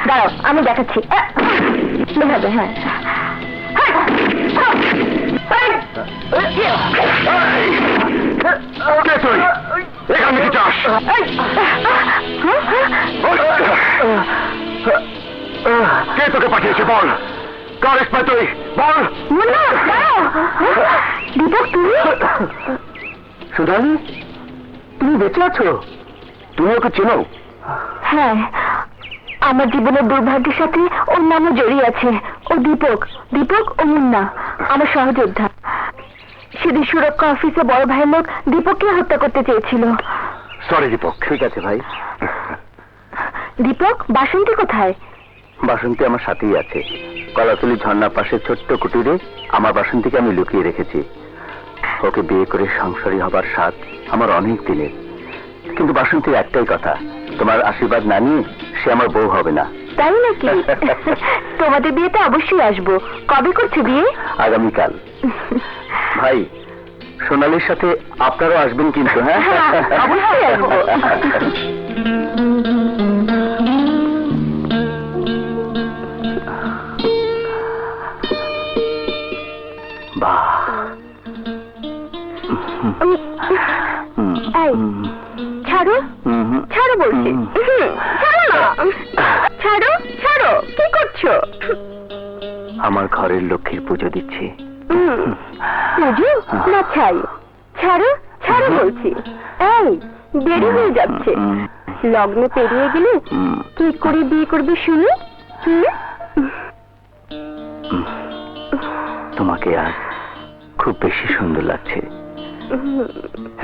দাঁড়াও, আমি দেখাচ্ছি। হ্যাঁ, এখানে কি চাস? কে তোকে পাঠিয়েছে বল? কার এক্সপার্ট তুই বল? দীপক, তুমি? সুধানী, তুমি বেঁচে আছো? তুমি ওকে চেনো? হ্যাঁ, আমার জীবনের দুর্ভাগ্যের সাথে ওর নামও জড়িয়ে আছে। ও দীপক, দীপক ও মুন্না আমার সহযোদ্ধা। সেদিন সুরক্ষা অফিসে বড় ভাইয়ের লোক দীপককে হত্যা করতে চেয়েছিল। সরি দীপক। ঠিক আছে ভাই। দীপক, বাসন্তী কোথায়? বাসন্তী আমার সাথেই আছে। কলাতলি ঝর্ণার পাশে ছোট্ট কুটিরে আমার বাসন্তীকে আমি লুকিয়ে রেখেছি। ওকে বিয়ে করে সংসারী হবার স্বাদ আমার অনেক দিনের। কিন্তু বাসন্তীর একটাই কথা, তোমার আশীর্বাদ না নিয়ে সে আমার বউ হবে না। তাই নাকি? তোমাদের বিয়েতে অবশ্যই আসবো। কবে করছে বিয়ে? আগামীকাল। ভাই, সোনালীর সাথে আপনারাও আসবেন কিন্তু। হ্যাঁ, অবশ্যই আসবো। ছাড়ো, ছাড়ো বলছি। ছাড়ো না, ছাড়ো, ছাড়ো। কি করছো? আমার ঘরের লক্ষ্মীর পুজো দিচ্ছি। পুজো না ছাই? ছাড়ো, ছাড়ো বলছি। এই, দেরি হয়ে যাচ্ছে। লগ্ন পেরিয়ে গেলে কি করে বিয়ে করবে শুনি? তোমাকে আজ খুব বেশি সুন্দর লাগছে।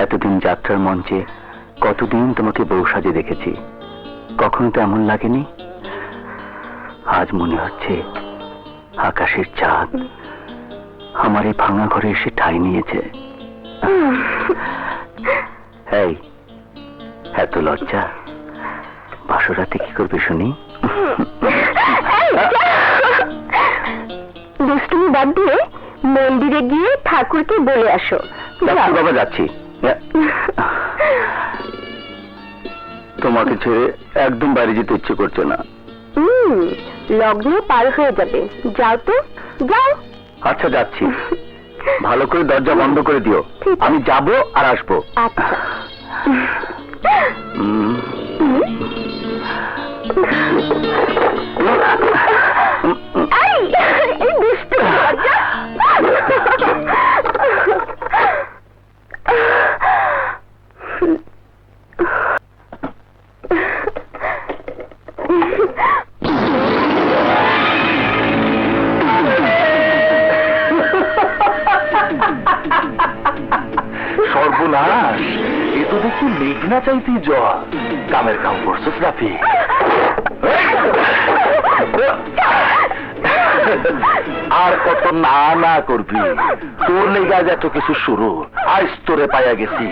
এতদিন যাত্রার মঞ্চে কতদিন তোমাকে বউ সাজে দেখেছি, কখনো তো এমন লাগেনি। আজ মনে হচ্ছে আকাশের চাঁদ আমার এই ভাঙা ঘরে এসে ঠাঁই নিয়েছে। এই, এত লজ্জা, বাসরাতে কি করবে শুনি? দুষ্টুমি বাদ দিয়ে মন্দিরে গিয়ে ঠাকুরকে বলে আসো। বাবা, যাচ্ছি। তোমাকে ছেড়ে একদম বাড়ি যেতে ইচ্ছে করছে না। লগ্ন পার হয়ে যাবে, যাও তো, যাও। আচ্ছা, যাচ্ছি। ভালো করে দরজা বন্ধ করে দিও। আমি যাব আর আসবো। আচ্ছা। এই দুষ্টু লজ্জা। সর্বনাশ, এ তো দেখি মেঘনা চাইতেই জল। কামের কাম করছিস রাফি? আর কত না না করবি? তোর লেগে আজ এত কিছু শুরু। আজ তোরে পাইয়া গেছি।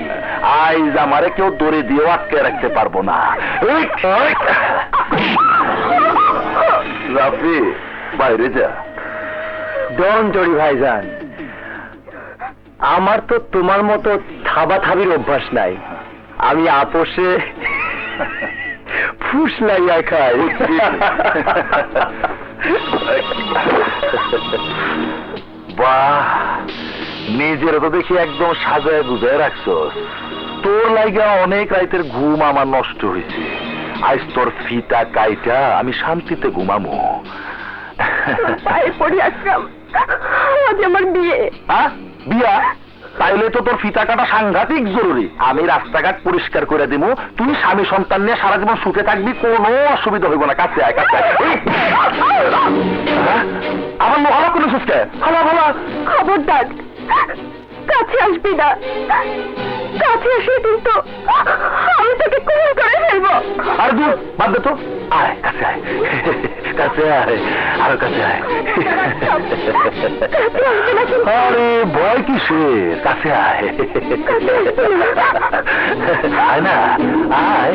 আজ আমারে কেউ দড়ি দিয়েও আটকে রাখতে পারবো না। রাফি, বাইরে যা। ডন জড়ি ভাইজান, আমার তো তোমার মতো থাবাথাবির অভ্যাস নাই। আমি আপোষে ফুস লাইয়া খাই। বাহ, নিজের তো দেখি একদম সাজায় বুঝায় রাখছস। তোর লাইগা অনেক রাতের ঘুম আমার নষ্ট হয়েছে। আজ তোর ফিতা কাইটা আমি শান্তিতে ঘুমামো। পায়ে পড়ি আসলাম, আজ আমার বিয়ে। বিয়া? তাইলে তো তোর ফিতা কাটা সাংঘাতিক জরুরি। আমি রাস্তাঘাট পরিষ্কার করে দিব, তুই স্বামী সন্তান নিয়ে সারা জীবন সুখে থাকবি, কোনো অসুবিধা হইব না। কাছে আয়, কাছে আয়। আমার মহলা কোনো সুস্থ ভালো ভালো। খবরদার কাছে আসবি না। কাছে আসলে কিন্তু আমি তোকে খুন করে ফেলবো। আর দূর বাদ দে তো। আয়, কাছে আয়, কাছে আয়, আরো কাছে আয়। আরে ভয় কিসের? কাছে আয়। আয় না, আয়।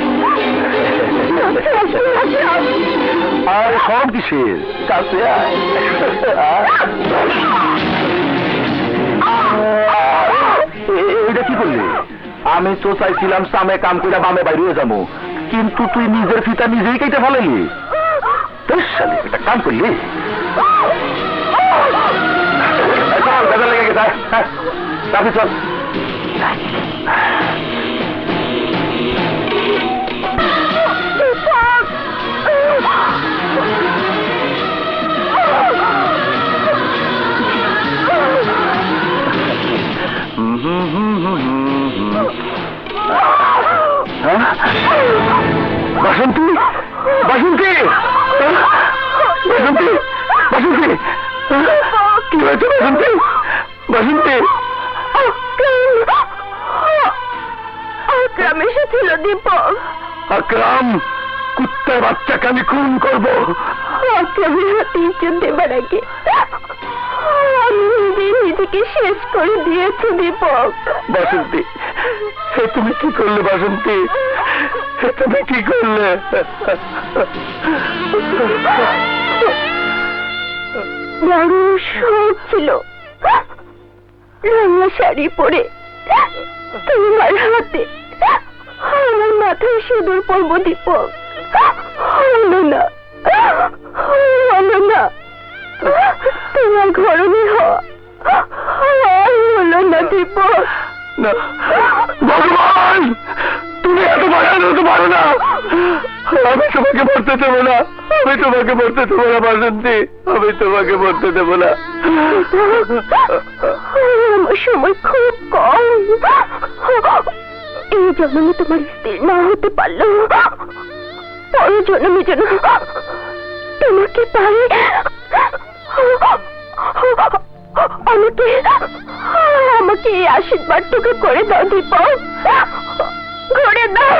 আর সব কিসের কাছে আয়। এটা কি করলি? আমি তো চাইছিলাম সামে কাম করে বামে বাইরে যাবো, কিন্তু তুই নিজের ফিতা নিজেই কেটে ফেলালি। এটা কাম করলি? চল, বেজা লেগে গেছে, তাকে চল। বাসন্তী, বাসন্তী, বাসন্তী, বাসন্তী, কি হয়েছে বাসন্তী? বাসন্তী, আকরাম এসেছিল দীপক। আকরাম? কুত্তার বাচ্চাকে আমি খুন করবো? আকরামের হাতে ইজ্জত দেবার আগে আমি নিজেকে শেষ করে দিয়েছি দীপক। বাসন্তী, তুমি কি করলে? বাসন্তী, তুমি কি করলে? বড় শখ ছিল রাঙা শাড়ি পরে তোমার হাতে আমার মাথায় সিঁদুর পরব দীপক। হলো না, হলো না, তোমার ঘরণী হওয়া হলো না দীপক। না, ভগবান, তুমি এত ভয়ান হতে পারো না। আমি তোমাকে মরতে দেবো না, আমি তোমাকে মরতে দেবো না বাসন্তী, আমি তোমাকে মরতে দেবো না। আমার সময় খুব কম, এই জন্মে তোমার স্ত্রী না হতে পারলো, পরের জন্মে যেন তোমাকে পাই। আমাকে আমাকে এই আশীর্বাদটুকু করে দাও দীপক, করে দাও।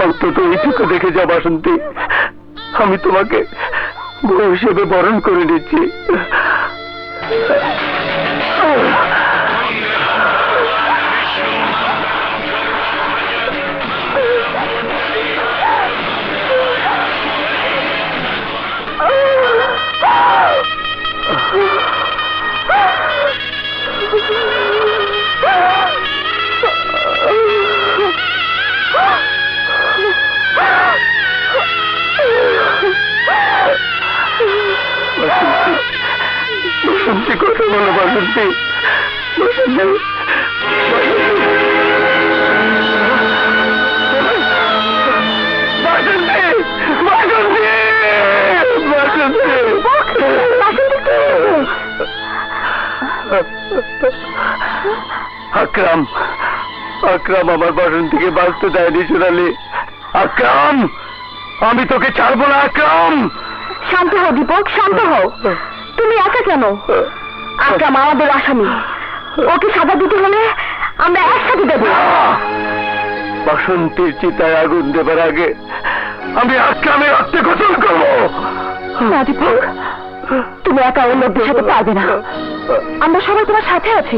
অন্তত এইটুকু দেখে যা বাসন্তী, আমি তোমাকে বউ হিসেবে বরণ করে নিচ্ছি। বাসন্তী, কথা বলো বাসন্তী, বাসন্তী, আকরাম, আকরাম আমার বাসন্তীকে বাঁচতে দেয়নি সোনালি। আকরাম, আমি তোকে ছাড়বো না। আকরাম, শান্ত হও দীপক, শান্ত হও। তুমি একা কেন? আকরাম আমাদের আসামি, ওকে সাজা দিতে হলে আমরা একসাথে দেব। বাসন্তীর চিতায় আগুন দেবার আগে আমি আকরামের রক্তে গোসল করবো। না দীপক, তুমি একা ওর লোকদের সাথে পারবে না, আমরা সবাই তোমার সাথে আছি।